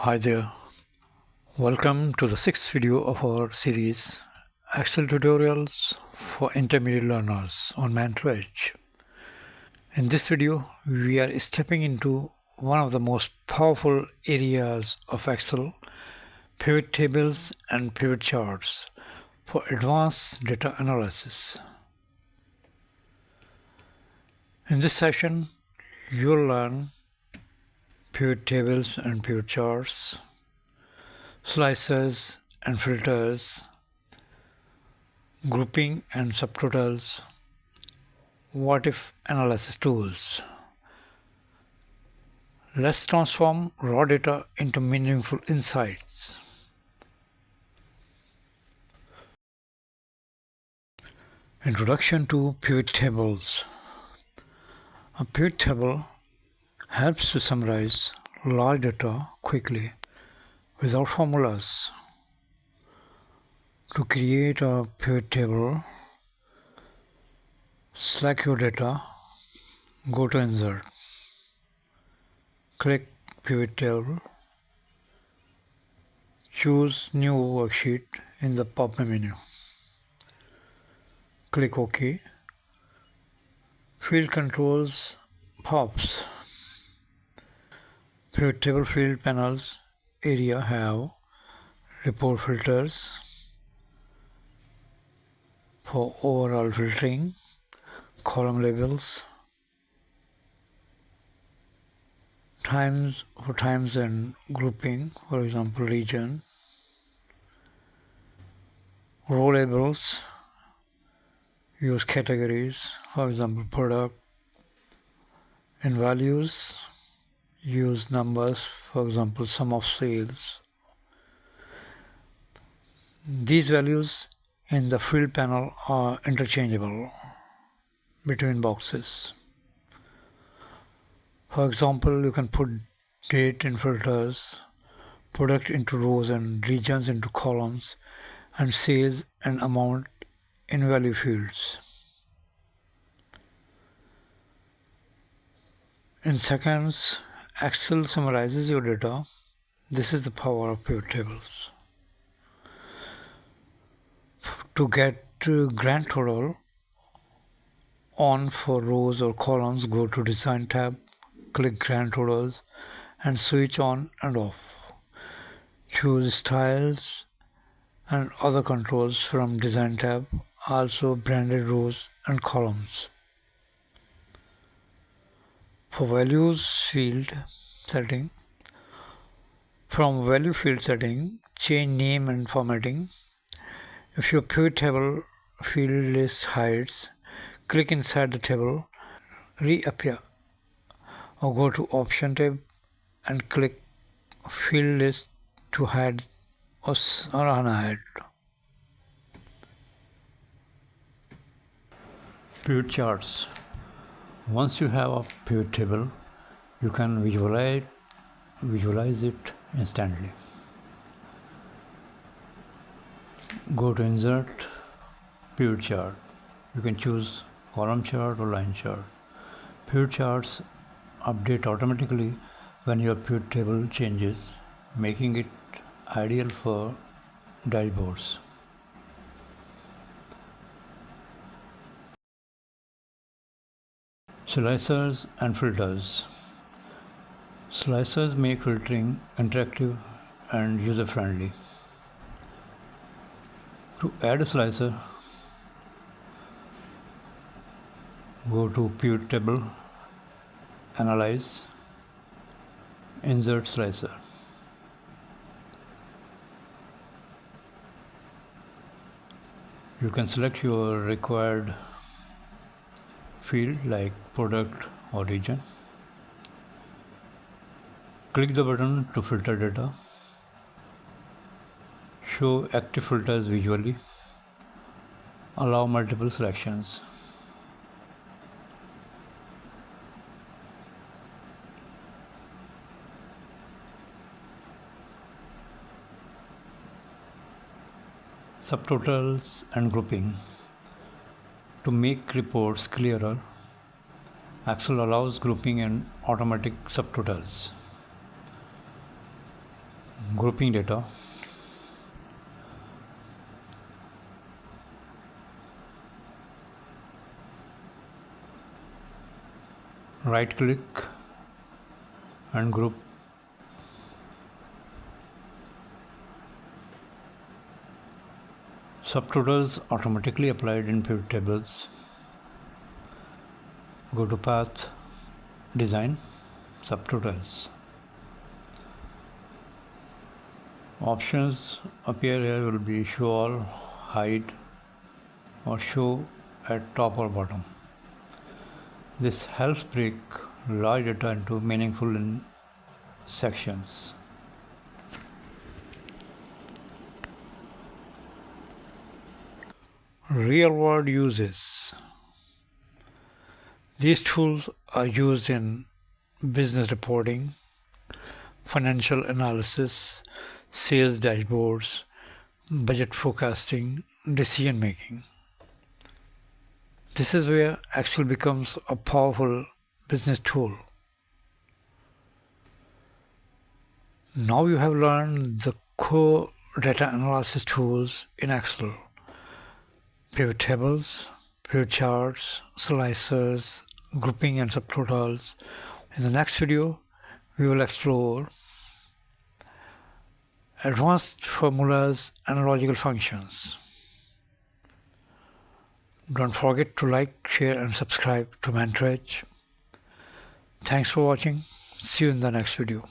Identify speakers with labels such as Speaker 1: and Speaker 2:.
Speaker 1: Hi there. Welcome to the sixth video of our series Excel tutorials for intermediate learners on Mantrage. In this video, we are stepping into one of the most powerful areas of Excel, pivot tables and pivot charts for advanced data analysis. In this session, you'll learn pivot tables and pivot charts, slicers and filters, grouping and subtotals, what-if analysis tools. Let's transform raw data into meaningful insights. Introduction to pivot tables. A pivot table helps to summarize large data quickly without formulas. To create a pivot table, select your data, go to Insert, click Pivot Table, choose New Worksheet in the pop-up menu. Click OK. Field controls pops. Pivot table field panels area have report filters for overall filtering, column labels, times and grouping, for example region, row labels, use categories, for example product, in values, use numbers, for example sum of sales. These values in the field panel are interchangeable between boxes. For example, you can put date in filters, product into rows and regions into columns, and sales and amount in value fields. In seconds, Excel summarizes your data. This is the power of pivot tables. To get grand total on for rows or columns, go to Design tab, click Grand Totals and switch on and off. Choose Styles and other controls from Design tab, also branded rows and columns. For values field setting, from value field setting, change name and formatting. If your pivot table field list hides, click inside the table, reappear, or go to Option tab and click Field List to hide or unhide. Pivot charts. Once you have a pivot table, you can visualize it instantly. Go to Insert, Pivot Chart. You can choose column chart or line chart. Pivot charts update automatically when your pivot table changes, making it ideal for dashboards. Slicers and filters. Slicers make filtering interactive and user-friendly. To add a slicer, go to Pivot Table, Analyze, Insert Slicer. You can select your required field like product or region. Click the button to filter data. Show active filters visually. Allow multiple selections. Subtotals and grouping. To make reports clearer, Excel allows grouping and automatic subtotals. grouping data, right click and group, subtotals automatically applied in pivot tables. Go to path, design, subtotals. Options appear here will be show all, hide, or show at top or bottom. This helps break large data into meaningful sections. Real world uses. These tools are used in business reporting, financial analysis, sales dashboards, budget forecasting, decision making. This is where Excel becomes a powerful business tool. Now you have learned the core data analysis tools in Excel: pivot tables, pivot charts, slicers, grouping and subtotals. In the next video, we will explore advanced formulas and logical functions. Don't forget to like, share and subscribe to Mentor Edge. Thanks for watching. See you in the next video.